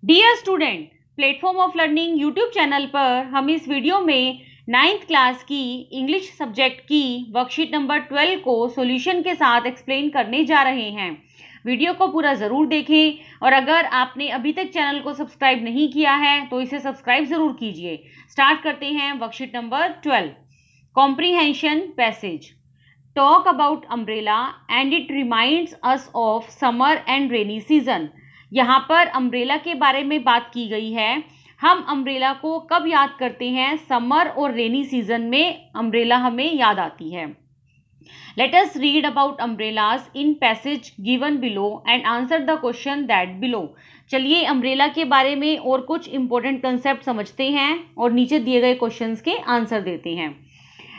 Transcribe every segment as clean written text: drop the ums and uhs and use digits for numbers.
Dear student, platform of learning YouTube channel पर हम इस वीडियो में 9th क्लास की इंग्लिश सब्जेक्ट की वर्कशीट नंबर 12 को सॉल्यूशन के साथ एक्सप्लेन करने जा रहे हैं। वीडियो को पूरा ज़रूर देखें और अगर आपने अभी तक चैनल को सब्सक्राइब नहीं किया है तो इसे सब्सक्राइब ज़रूर कीजिए। स्टार्ट करते हैं worksheet number 12। Comprehension passage. Talk about umbrella and it reminds us of summer and rainy season. यहाँ पर अम्ब्रेला के बारे में बात की गई है। हम अम्ब्रेला को कब याद करते हैं? समर और रेनी सीजन में अम्ब्रेला हमें याद आती है। Let us read about umbrellas in passage given below and answer the question that below. चलिए अम्ब्रेला के बारे में और कुछ इंपॉर्टेंट कंसेप्ट समझते हैं और नीचे दिए गए क्वेश्चंस के आंसर देते हैं।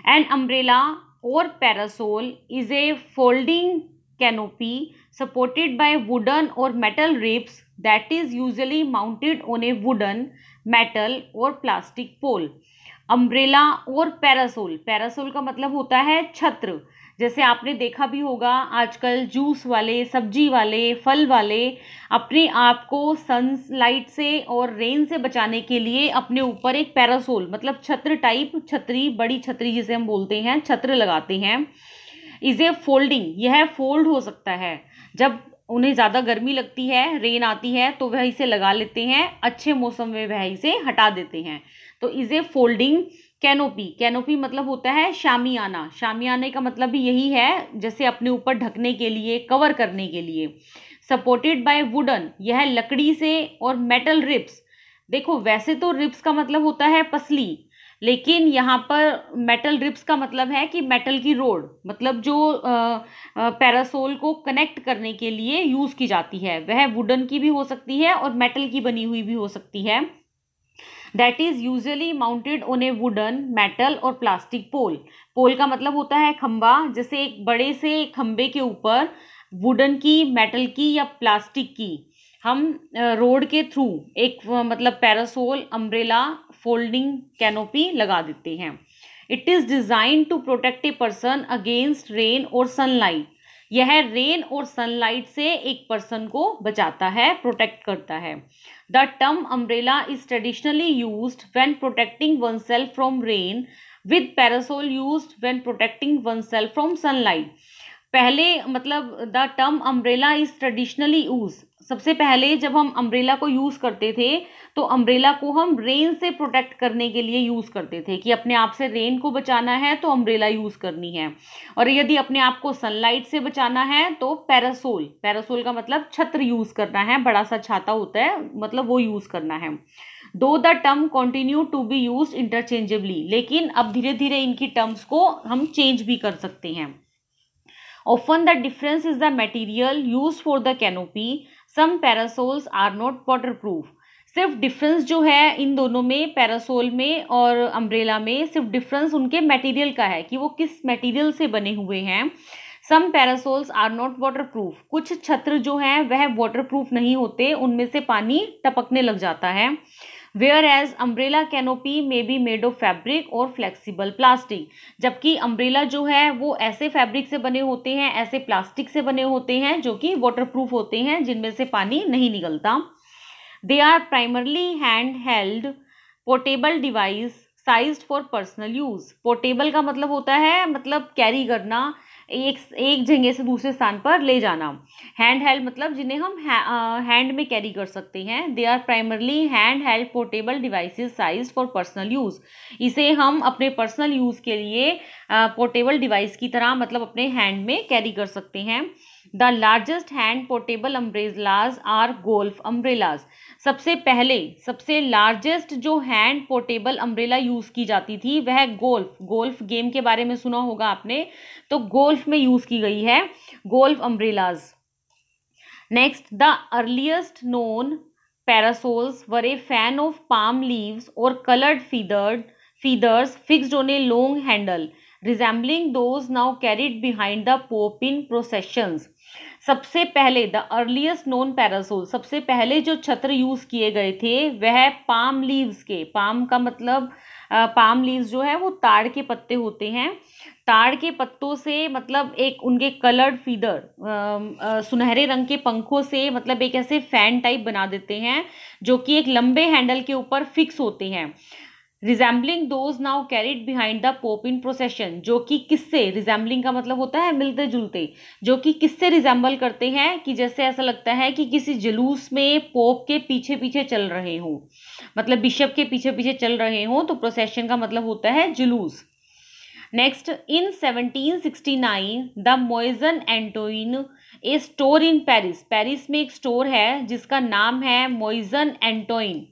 एन अम्ब्रेला और parasol is a folding canopy supported by wooden or metal ribs that is usually mounted on a wooden, metal or plastic pole. Umbrella और पैरासोल। पैरासोल का मतलब होता है छत्र। जैसे आपने देखा भी होगा आजकल जूस वाले, सब्जी वाले, फल वाले अपने आप को सनलाइट से और रेन से बचाने के लिए अपने ऊपर एक पैरासोल मतलब छत्र टाइप छतरी, बड़ी छतरी जिसे हम बोलते हैं, छत्र लगाते हैं। इज ए फोल्डिंग, यह फोल्ड हो सकता है। जब उन्हें ज़्यादा गर्मी लगती है, रेन आती है तो वह इसे लगा लेते हैं, अच्छे मौसम में वह इसे हटा देते हैं। तो is a folding canopy. Canopy मतलब होता है शामियाना। शामियाने का मतलब भी यही है, जैसे अपने ऊपर ढकने के लिए, कवर करने के लिए। सपोर्टेड बाय वुडन, यह लकड़ी से, और मेटल रिब्स। देखो वैसे तो रिब्स का मतलब होता है पसली, लेकिन यहाँ पर मेटल रिब्स का मतलब है कि मेटल की रोड, मतलब जो पैरासोल को कनेक्ट करने के लिए यूज़ की जाती है, वह वुडन की भी हो सकती है और मेटल की बनी हुई भी हो सकती है। That is usually mounted on A wooden, metal और प्लास्टिक पोल। पोल का मतलब होता है खंबा, जैसे एक बड़े से खंबे के ऊपर वुडन की, मेटल की या प्लास्टिक की हम रोड के थ्रू एक मतलब पैरासोल, अम्ब्रेला, फोल्डिंग कैनोपी लगा देते हैं। It is design to protect a person against rain और सनलाइट। यह रेन और सनलाइट से एक पर्सन को बचाता है, प्रोटेक्ट करता है। The term umbrella is traditionally used when protecting oneself from rain, with parasol used when protecting oneself from sunlight. पहले मतलब the term umbrella is traditionally use, सबसे पहले जब हम अम्ब्रेला को यूज़ करते थे तो अम्ब्रेला को हम रेन से प्रोटेक्ट करने के लिए यूज़ करते थे कि अपने आप से रेन को बचाना है तो अम्ब्रेला यूज़ करनी है, और यदि अपने आप को सनलाइट से बचाना है तो पैरासोल, पैरासोल का मतलब छत्र यूज़ करना है, बड़ा सा छाता होता है, मतलब वो यूज़ करना है। Though the term continue to be use interchangeably, लेकिन अब धीरे धीरे इनकी टर्म्स को हम चेंज भी कर सकते हैं। Often the difference is the material used for the canopy. Some parasols are not waterproof. सिर्फ डिफरेंस जो है इन दोनों में, पैरासोल में और अम्ब्रेला में, सिर्फ डिफरेंस उनके मटेरियल का है कि वो किस मटेरियल से बने हुए हैं। सम पैरासोल्स आर नॉट वाटरप्रूफ। कुछ छत्र जो हैं वह वाटरप्रूफ नहीं होते, उनमें से पानी टपकने लग जाता है। Whereas umbrella canopy may be made of fabric और flexible plastic, जबकि अम्ब्रेला जो है वो ऐसे फैब्रिक से बने होते हैं, ऐसे प्लास्टिक से बने होते हैं जो कि वाटरप्रूफ होते हैं, जिनमें से पानी नहीं निकलता। They are primarily hand-held portable device sized for personal use. Portable का मतलब होता है मतलब कैरी करना, एक जगह से दूसरे स्थान पर ले जाना। हैंड हेल्ड मतलब जिन्हें हम हैंड में कैरी कर सकते हैं। They are primarily hand held portable devices sized for personal use. इसे हम अपने पर्सनल यूज़ के लिए पोर्टेबल डिवाइस की तरह मतलब अपने हैंड में कैरी कर सकते हैं। The largest hand portable umbrellas are golf umbrellas. सबसे पहले सबसे लार्जेस्ट जो हैंड पोर्टेबल अम्ब्रेला यूज़ की जाती थी वह गोल्फ गेम के बारे में सुना होगा आपने, तो गोल्फ में यूज़ की गई है golf umbrellas. Next, the earliest known parasols were a fan of palm leaves और coloured feathers fixed on a long handle resembling those now carried behind the Pope in processions. सबसे पहले the earliest known parasol, सबसे पहले जो छत्र use किए गए थे वह पाम लीव्स के, पाम का मतलब पाम लीव्स जो है वो ताड़ के पत्ते होते हैं, ताड़ के पत्तों से मतलब एक उनके कलर्ड फीदर सुनहरे रंग के पंखों से मतलब एक ऐसे फैन टाइप बना देते हैं जो कि एक लंबे हैंडल के ऊपर फिक्स होते हैं। Resembling those now carried behind the pope in procession, जो कि किससे, रिजेंबलिंग का मतलब होता है मिलते जुलते, जो कि किससे रिजेंबल करते हैं कि जैसे ऐसा लगता है कि किसी जुलूस में पोप के पीछे पीछे चल रहे हों, मतलब बिशप के पीछे पीछे चल रहे हों, तो प्रोसेशन का मतलब होता है जुलूस। Next, in 1769 the Maison Antoine a store in Paris, Paris में एक स्टोर है जिसका नाम है Maison Antoine,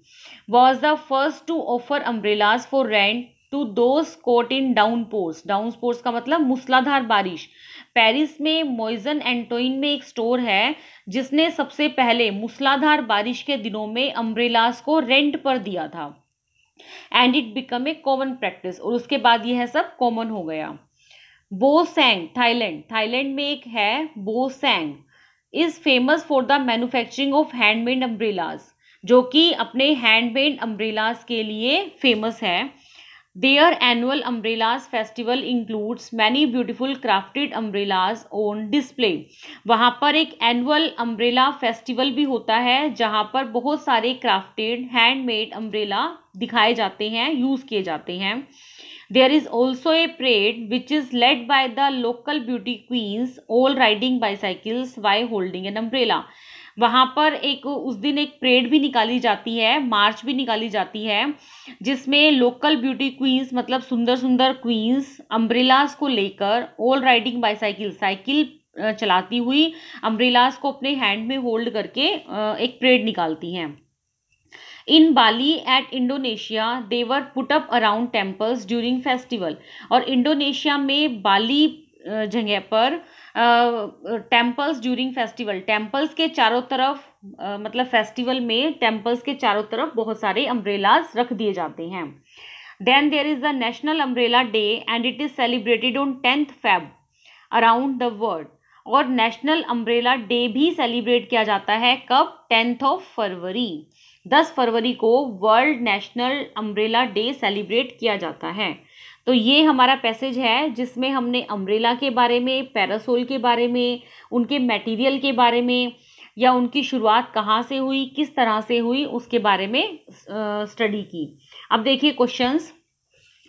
was the first to offer umbrellas for rent to those caught in downpours, downpours का मतलब मूसलाधार बारिश। पेरिस में मोइजन एंटोइन में एक स्टोर है जिसने सबसे पहले मूसलाधार बारिश के दिनों में अम्ब्रेलास को रेंट पर दिया था, and it become a common practice, और उसके बाद यह सब कॉमन हो गया। बोसैंग थाईलैंड, थाईलैंड में एक है Bo Sang, is famous for the manufacturing of handmade umbrellas, जो कि अपने हैंडमेड अम्ब्रेलास के लिए फेमस है। Their annual umbrellas festival includes many beautiful crafted umbrellas on display, वहाँ पर एक एनुअल अम्ब्रेला फेस्टिवल भी होता है जहाँ पर बहुत सारे क्राफ्टेड हैंडमेड अम्ब्रेला दिखाए जाते हैं, यूज़ किए जाते हैं। There is also a parade which is led by the local beauty queens, all riding bicycles while holding an umbrella. वहाँ पर एक उस दिन एक परेड भी निकाली जाती है, मार्च भी निकाली जाती है, जिसमें लोकल ब्यूटी क्वींस मतलब सुंदर सुंदर क्वींस अम्ब्रेलास को लेकर ऑल राइडिंग बाईसाइकिल, साइकिल चलाती हुई अम्ब्रेलास को अपने हैंड में होल्ड करके एक परेड निकालती हैं। In Bali at Indonesia they were put up around temples during festival, और इंडोनेशिया में बाली जगह पर टेम्पल्स ड्यूरिंग फेस्टिवल, टेम्पल्स के चारों तरफ मतलब फेस्टिवल में टेम्पल्स के चारों तरफ बहुत सारे अम्ब्रेलाज रख दिए जाते हैं। Then there is the national umbrella day and it is celebrated on 10th Feb around the world, और नेशनल अम्ब्रेला डे भी सेलिब्रेट किया जाता है कब, 10th फरवरी, 10 फरवरी को world national umbrella day celebrate किया जाता है। तो ये हमारा पैसेज है जिसमें हमने अम्ब्रेला के बारे में, पैरासोल के बारे में, उनके मटेरियल के बारे में, या उनकी शुरुआत कहाँ से हुई, किस तरह से हुई, उसके बारे में स्टडी की। अब देखिए questions.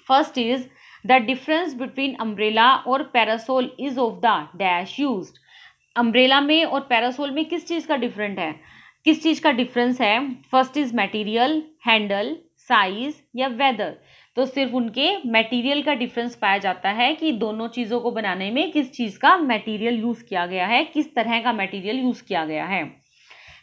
First is the difference between umbrella और parasol is of the dash used, umbrella में और पैरासोल में किस चीज़ का डिफरेंट है, किस चीज़ का डिफरेंस है। First is material, handle, size या वेदर, तो सिर्फ उनके मटेरियल का डिफरेंस पाया जाता है कि दोनों चीज़ों को बनाने में किस चीज़ का मटेरियल यूज़ किया गया है, किस तरह का मटेरियल यूज़ किया गया है।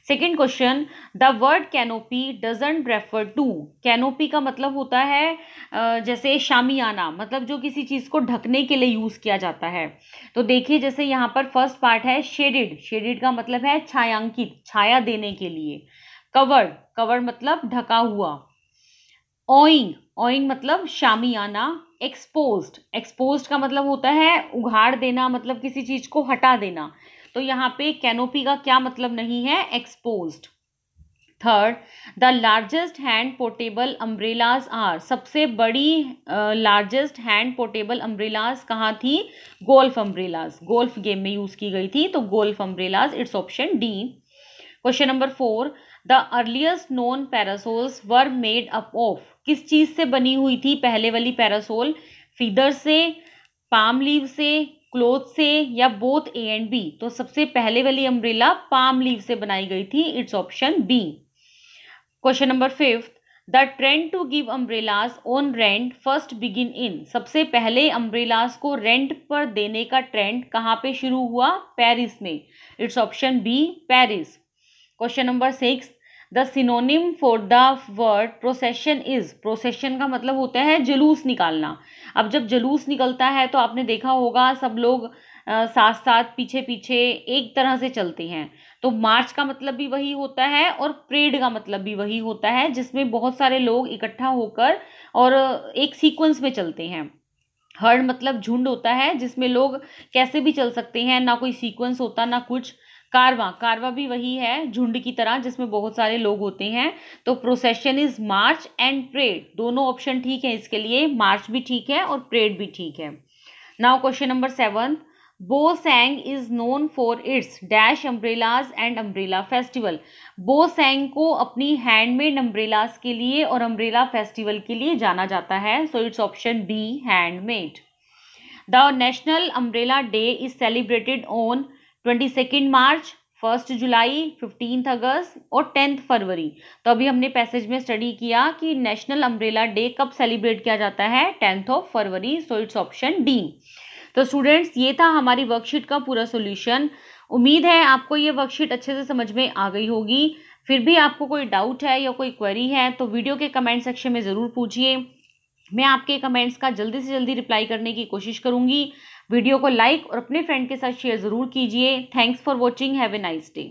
Second question, the word canopy doesn't refer to, canopy का मतलब होता है जैसे शामियाना, मतलब जो किसी चीज़ को ढकने के लिए यूज़ किया जाता है। तो देखिए जैसे यहाँ पर फर्स्ट पार्ट है शेडेड, शेडेड का मतलब है छायांकित, छाया देने के लिए। कवर्ड, कवर्ड मतलब ढका हुआ। ओइंग, ओइंग मतलब शामियाना। एक्सपोज्ड, एक्सपोज्ड का मतलब होता है उघाड़ देना, मतलब किसी चीज़ को हटा देना। तो यहाँ पे कैनोपी का क्या मतलब नहीं है, exposed. Third, the largest hand portable umbrellas are, सबसे बड़ी लार्जेस्ट हैंड पोर्टेबल अम्ब्रेलाज कहाँ थी, गोल्फ अम्ब्रेलाज, गोल्फ गेम में यूज की गई थी, तो golf umbrellas, it's option D. Question number 4, the earliest known parasols were made up of, किस चीज़ से बनी हुई थी पहले वाली पैरासोल, फीदर से, पाम लीव से, क्लोथ से, या बोथ ए एंड बी। तो सबसे पहले वाली अम्ब्रेला पाम लीव से बनाई गई थी, it's option B. Question number 5, the trend to give umbrellas on rent first begin in, सबसे पहले अम्ब्रेलाज को रेंट पर देने का ट्रेंड कहाँ पे शुरू हुआ, पेरिस में, it's option B, Paris. Question number 6, the synonym for the word procession is, procession का मतलब होता है जुलूस निकालना। अब जब जुलूस निकलता है तो आपने देखा होगा सब लोग साथ साथ पीछे पीछे एक तरह से चलते हैं, तो मार्च का मतलब भी वही होता है और परेड का मतलब भी वही होता है, जिसमें बहुत सारे लोग इकट्ठा होकर और एक सीक्वेंस में चलते हैं। हर्ड मतलब झुंड होता है जिसमें लोग कैसे भी चल सकते हैं, ना कोई सीक्वेंस होता ना कुछ। कारवां, कारवां भी वही है झुंड की तरह जिसमें बहुत सारे लोग होते हैं। तो procession is march and parade, दोनों ऑप्शन ठीक है इसके लिए, मार्च भी ठीक है और परेड भी ठीक है। Now question number 7, Bo Sang is known for its dash umbrellas and umbrella festival. Bo Sang को अपनी हैंडमेड अम्ब्रेलाज के लिए और अम्ब्रेला फेस्टिवल के लिए जाना जाता है, so it's option B handmade. The national umbrella day is celebrated on 22 मार्च, 1 जुलाई, 15 अगस्त और 10 फरवरी। तो अभी हमने पैसेज में स्टडी किया कि नेशनल अम्ब्रेला डे कब सेलिब्रेट किया जाता है, 10 फरवरी, सो इट्स ऑप्शन डी। तो स्टूडेंट्स ये था हमारी वर्कशीट का पूरा सॉल्यूशन। उम्मीद है आपको ये वर्कशीट अच्छे से समझ में आ गई होगी। फिर भी आपको कोई डाउट है या कोई क्वेरी है तो वीडियो के कमेंट सेक्शन में ज़रूर पूछिए, मैं आपके कमेंट्स का जल्दी से जल्दी रिप्लाई करने की कोशिश करूंगी। वीडियो को लाइक और अपने फ्रेंड के साथ शेयर ज़रूर कीजिए। Thanks for watching, have a nice day.